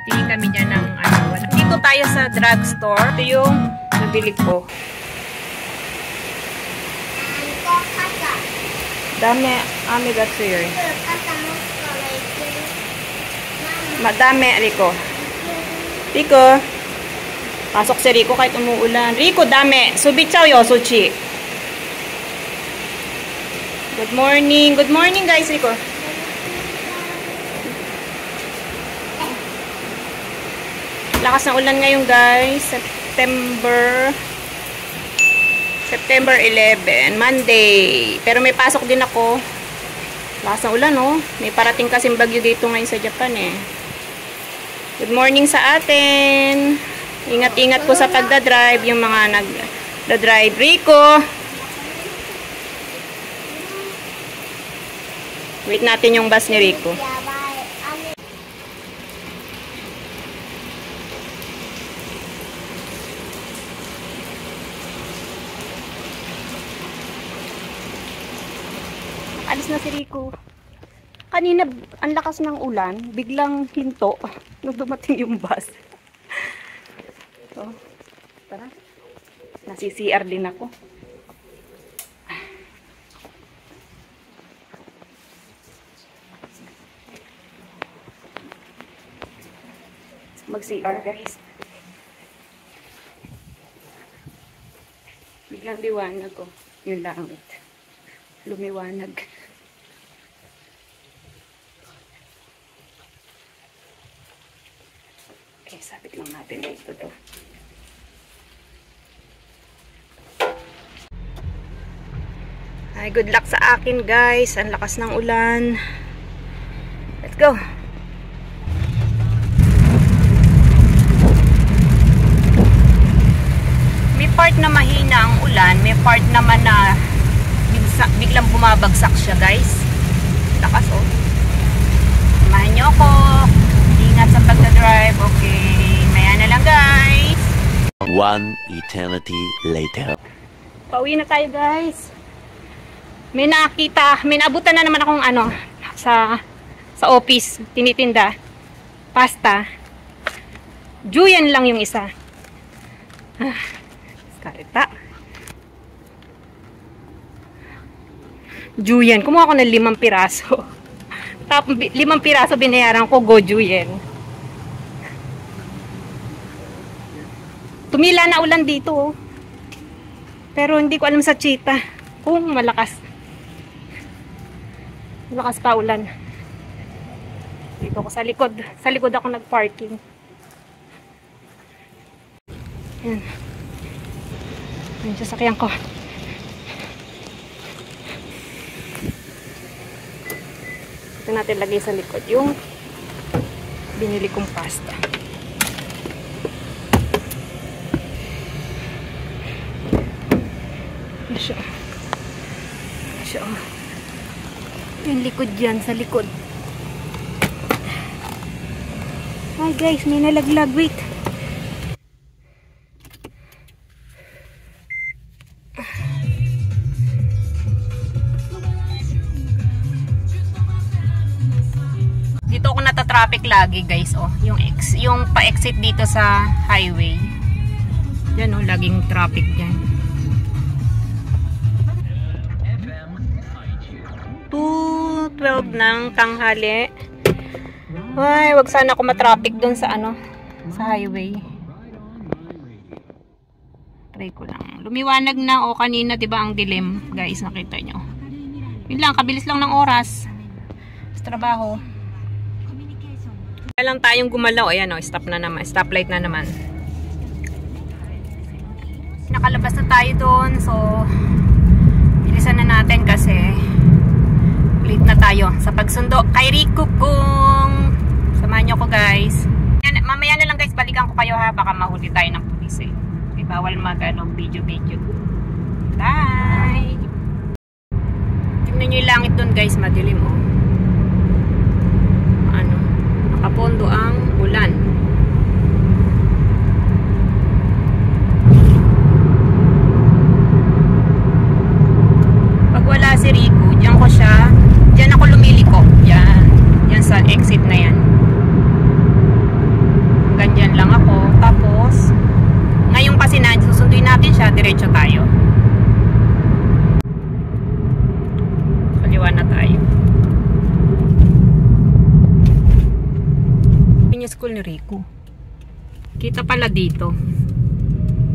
Tingin kami dyan ng ano. Dito tayo sa drugstore. Ito yung nabili ko. Dami, amigatsuyo. Madami, Rico. Rico. Pasok si Rico kahit umuulan. Rico, dami. Subitsaw yo, suchi. Good morning. Good morning, guys, Rico. Lakas ng ulan ngayon, guys. September 11, Monday. Pero may pasok din ako. Lakas ng ulan, oh. May parating kasing bagyo dito ngayon sa Japan, eh. Good morning sa atin. Ingat-ingat po sa pagdadrive. Yung mga nagda-drive. Rico! Wait natin yung bus ni Rico. Alis na si Rico. Kanina, ang lakas ng ulan. Biglang hinto nung dumating yung bus. So, tara. Nasi-CR din ako. Mag-CR, guys. Biglang liwanag ko. Yung langit. Lumiwanag. Okay, sabit lang natin dito to. Ay, good luck sa akin, guys. Ang lakas ng ulan. Let's go. May part na mahina ang ulan. May part naman na biglang bumabagsak siya, guys. Lakas, oh. Samahan nyo ako. Ingat sa pagdadrive. Okay. Maya na lang, guys. One eternity later. Pauwi na tayo, guys. May nakita. May naabutan na naman akong ano sa office. Tinitinda. Pasta. Juyen lang yung isa. Karita. Juyen. Kumuha ako ng 5 piraso. Tapos 5 piraso binayaran ko, go Juyen. Tumila na ulan dito, oh. Pero hindi ko alam sa Chita kung malakas. Malakas pa ulan. Dito ko sa likod. Sa likod ako nag-parking. Yan. Yung sasakyan ko. Ito natin lagay sa likod yung binili kong pasta. Siya. Siya. Yung likod dyan, sa likod. Ay guys, may nalaglag. Wait. Dito ako nata-traffic lagi, guys, oh. Yung pa-exit dito sa highway. Diyan, oh, laging traffic diyan. 2:12 ng tanghali. Ay, wag sana ako ma-traffic doon sa ano, sa highway. Try ko lang. Lumiwanag na, oh, kanina 'di ba ang dilim, guys, nakita nyo. Yun lang, kabilis lang ng oras sa trabaho. Kaya lang tayong gumalaw. Ayan, oh, stop na naman. Stoplight na naman. Nakalabas na tayo doon. So, bilisan na natin kasi late na tayo sa pagsundo kay Rico kung samahan nyo ko, guys. Mamaya na lang, guys, balikan ko kayo, ha. Baka mahuli tayo ng pulis, eh. Okay, bawal video. Bye! Tingnan nyo yung langit doon, guys. Madilim, oh. Ano? Nakapondo ang ulan. Pag wala si Rico, diyan ako lumiliko. Kita pala dito.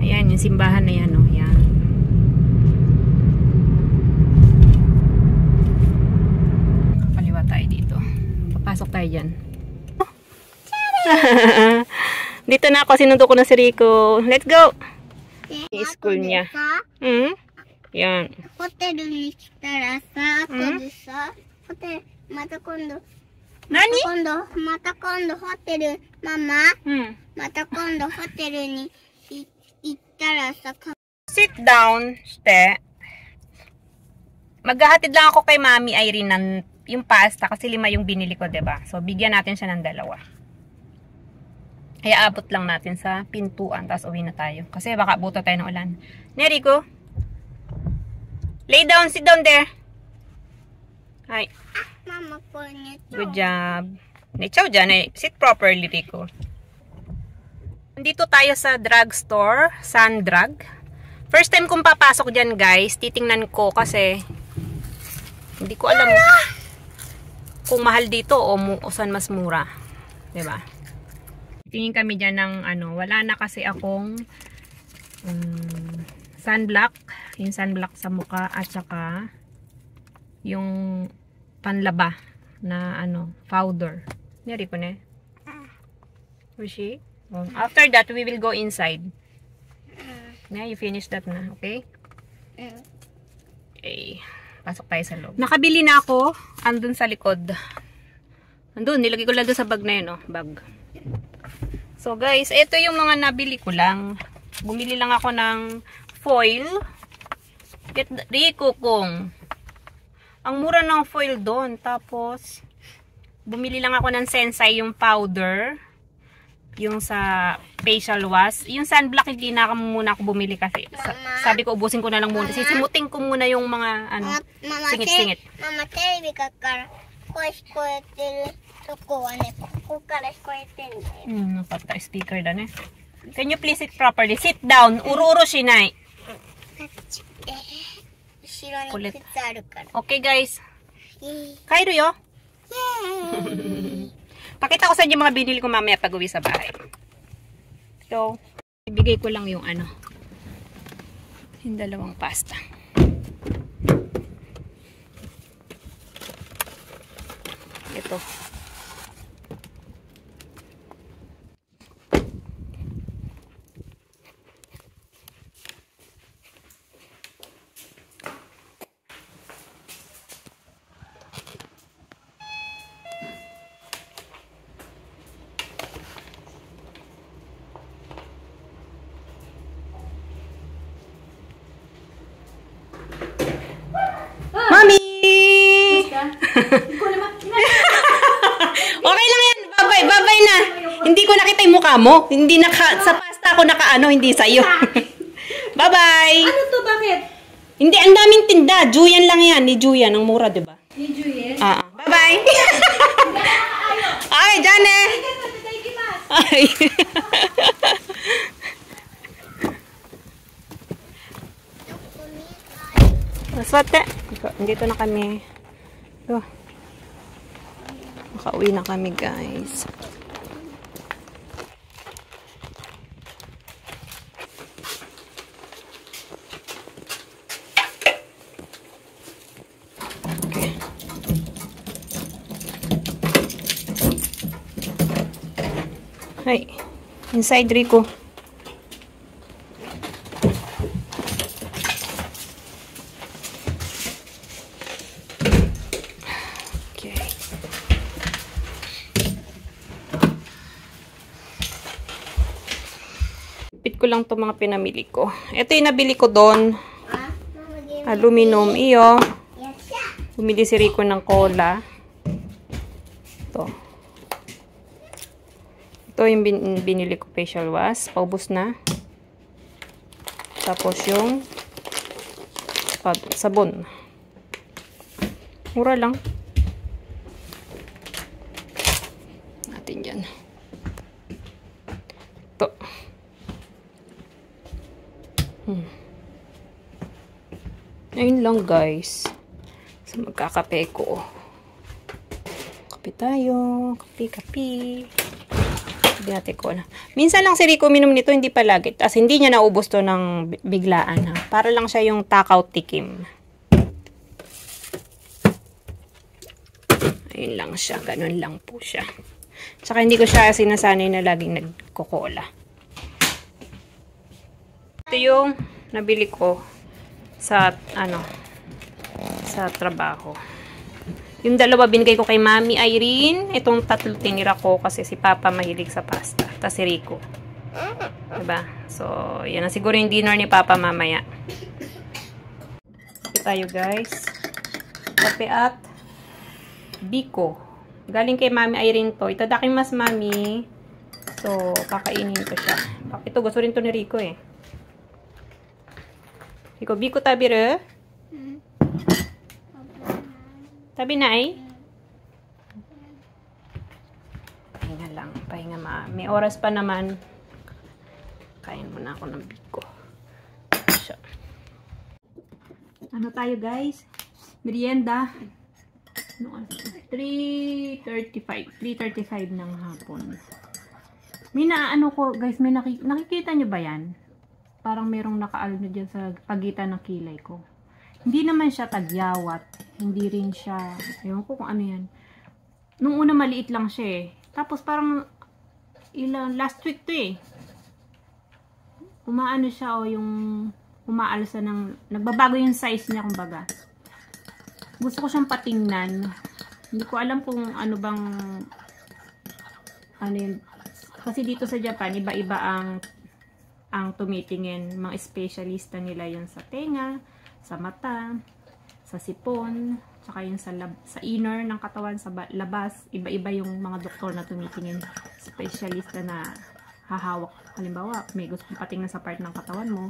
Ayan, yung simbahan na yan, oh. Yan. Kaliwa tayo dito. Papasok tayo dyan. Dito na ako. Sinundo ko na si Rico. Let's go! Yung school niya. Yan. ホテルに来たらさ、後でさ、ホテル、また今度、また今度ホテル、ママ、また今度ホテルに行ったらさ、Sit down, ste. Maghahatid lang ako kay Mami Irene ng yung pasta kasi 5 yung binili ko, 'di ba? So bigyan natin siya ng 2. Kaya abot lang natin sa pintuan tapos uwi na tayo kasi baka abuto tayo ng ulan. Neriko. Lay down, sit down there. Hi. Mama ko niya. Good job. Nechaw dyan eh. Sit properly, Rico. Nandito tayo sa drugstore, Sun Drug. First time kong papasok dyan, guys. Titingnan ko kasi hindi ko alam kung mahal dito o saan mas mura. Diba? Tingin kami dyan ng ano. Wala na kasi akong sunblock. Yung sunblock sa mukha at saka yung panlaba na ano, powder. Nari ko na. Rishi? After that, we will go inside. Na, you finish that na, okay? Okay. Pasok tayo sa loob. Nakabili na ako. Andun sa likod. Andun, nilagay ko lang doon sa bag na yun, oh. Bag. So, guys, ito yung mga nabili ko lang. Bumili lang ako ng foil. Get Rico kong. Ang mura ng foil doon. Tapos, bumili lang ako ng Sensai yung powder. Yung sa facial wash. Yung sunblock, hindi na muna ako bumili kasi. Sabi ko, ubusin ko na lang muna. Sisimutin ko muna yung mga, ano, singit-singit. Mama, テレビから声聞こえてるとこはね、ここから聞こえてんだよ。Napata speaker na eh. Can you please sit properly? Sit down. Uro-uro shinai. 後ろに靴あるから。 Okay, guys. Kairo yo. Pakita ko sa inyo mga binili ko mamaya pag uwi sa bahay. So, ibigay ko lang yung ano. Yung 2 pasta. Ito. Mami! Okay lang yan. Babay na. Hindi ko nakita yung mukha mo. Hindi sa pasta ako nakaano, hindi sa'yo. Bye-bye! Ano to? Bakit? Hindi, ang daming tinda. Juyan lang yan. Ni Juyan. Ang mura, diba? Ni Juliet? Bye-bye! Ay, Jane! Ay! Maswate. Dito na kami. Makauwi na kami, guys. Okay. Hi. Inside, Rico. Ko lang to mga pinamili ko. Ito yung nabili ko doon. Aluminum. Iyo. Bumili si Rico ng cola. Ito. Ito yung binili ko facial wash. Paubos na. Tapos yung sabon. Mura lang. Natin yan. Ito. Ayun lang, guys. So, magkakape ko. Kape tayo. Kape. Hindi natin ko na. Minsan lang si Rico uminom nito, hindi palagi. As hindi niya naubos to ng biglaan. Ha? Para lang siya yung takaw tikim. Ayun lang siya. Ganun lang po siya. Tsaka hindi ko siya sinasanay na laging nagkokola. Ito yung nabili ko sa sa trabaho. Yung dalawa binigay ko kay Mami Irene. Itong tatlo tinira ko kasi si Papa mahilig sa pasta. Tapos si Rico. Diba? So, yan na siguro yung dinner ni Papa mamaya. Ito tayo guys. Kape at biko. Galing kay Mami Irene to. Itadakimasu Mami. So, kakainin ko siya. Ito, gusto rin to ni Rico eh. Rico, biko tabiru? Tabi na eh. Pahinga lang. Pahinga may oras pa naman. Kain muna ako ng biko. So. Ano tayo guys? Merienda. 3:35 ng hapon. May naano ko guys. May nakikita nyo ba yan? Parang merong nakaalo na dyan sa pagitan ng kilay ko. Hindi naman siya tagyawat. Hindi rin siya, ewan ko kung ano yan. Nung una maliit lang siya eh. Tapos parang, last week to eh. Umaano siya o yung, umaalsa ng, nagbabago yung size niya kumbaga. Gusto ko siyang patingnan. Hindi ko alam kung ano bang, ano yun. Kasi dito sa Japan, iba-iba ang tumitingin. Mga specialista nila yun sa tenga, sa mata, sa sipon, tsaka yung sa inner ng katawan, sa labas, iba-iba yung mga doktor na tumitingin. Specialista na hahawak. Halimbawa, may gusto patingnan sa part ng katawan mo.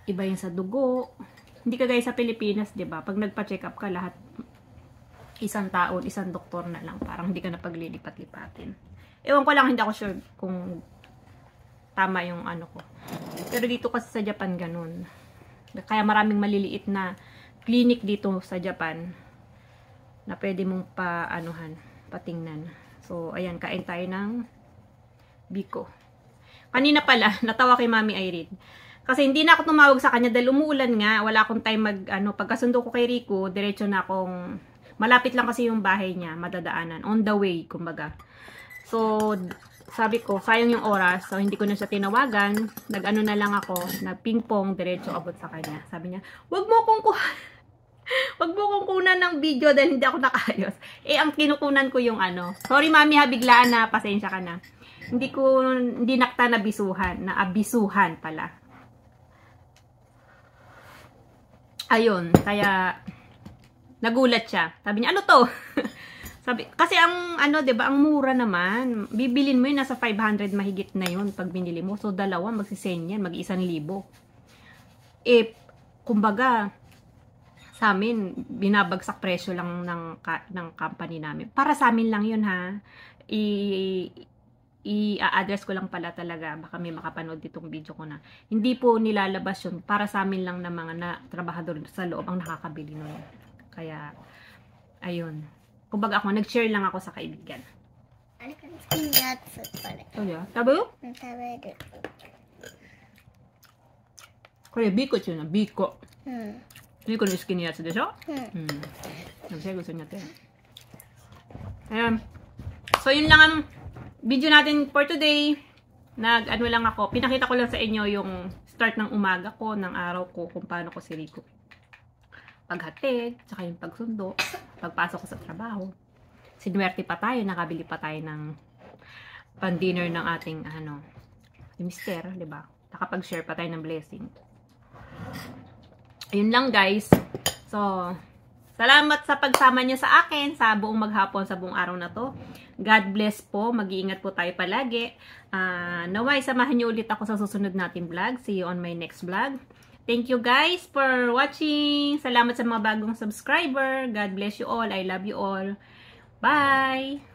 Iba yung sa dugo. Hindi kagaya sa Pilipinas, 'di ba? Pag nagpa-check up ka, lahat isang taon, isang doktor na lang. Parang hindi ka na paglilipat-lipatin. Ewan ko lang, hindi ako sure kung tama yung ano ko. Pero dito kasi sa Japan ganun. Kaya maraming maliliit na clinic dito sa Japan na pwede mong patingnan. So, ayan, kain tayo ng biko. Kanina pala, natawa kay Mami Irene. Kasi hindi na ako tumawag sa kanya dahil umuulan nga. Wala akong time pagkasundo ko kay Rico, diretso na akong, malapit lang kasi yung bahay niya, madadaanan. On the way, kumbaga. So, sabi ko, sayang yung oras. So, hindi ko na siya tinawagan. Nag-ano na lang ako, nag-ping-pong, diretso abot sa kanya. Sabi niya, wag mo kong kunan ng video dahil hindi ako nakaayos. Eh, ang kinukunan ko yung sorry mami ha, biglaan na, pasensya ka na. Hindi nakta abisuhan pala. Ayun, kaya, nagulat siya. Sabi niya, ano to? Sabi, kasi ang, 'di ba, ang mura naman. Bibilin mo yun, nasa 500 mahigit na yun pag binili mo. So, dalawa, magsisend yan, mag-1,000. Eh, kumbaga, sa amin, binabagsak presyo lang ng company namin. Para sa amin lang yun, ha. I-address ko lang pala talaga. Baka may makapanood ditong video ko na. Hindi po nilalabas yun. Para sa amin lang na mga trabahador sa loob ang nakakabili nun. Kaya, ayun. Kumbaga ako, nag-share lang ako sa kaibigan. Ano ka skin yatsu pala? Oh, yeah. Tabu? Taberu. Kaya biko siya na, biko. Biko no skin yatsu desho? Kasi gusto niya ito. Ayan. So, yun lang ang video natin for today. Nag-ano lang ako. Pinakita ko lang sa inyo yung start ng umaga ko, ng araw ko, kung paano ko si Rico paghatid, tsaka yung pagsundo, pagpasok ko sa trabaho. Sinuwerte pa tayo, nakabili pa tayo ng pan-dinner ng ating mister, 'di ba? Nakapag-share pa tayo ng blessing. Ayun lang guys. So, salamat sa pagsama niyo sa akin sa buong maghapon, sa buong araw na to. God bless po. Mag-iingat po tayo palagi. Naway, samahan niyo ulit ako sa susunod nating vlog. See you on my next vlog. Thank you guys for watching. Salamat sa mga bagong subscriber. God bless you all. I love you all. Bye!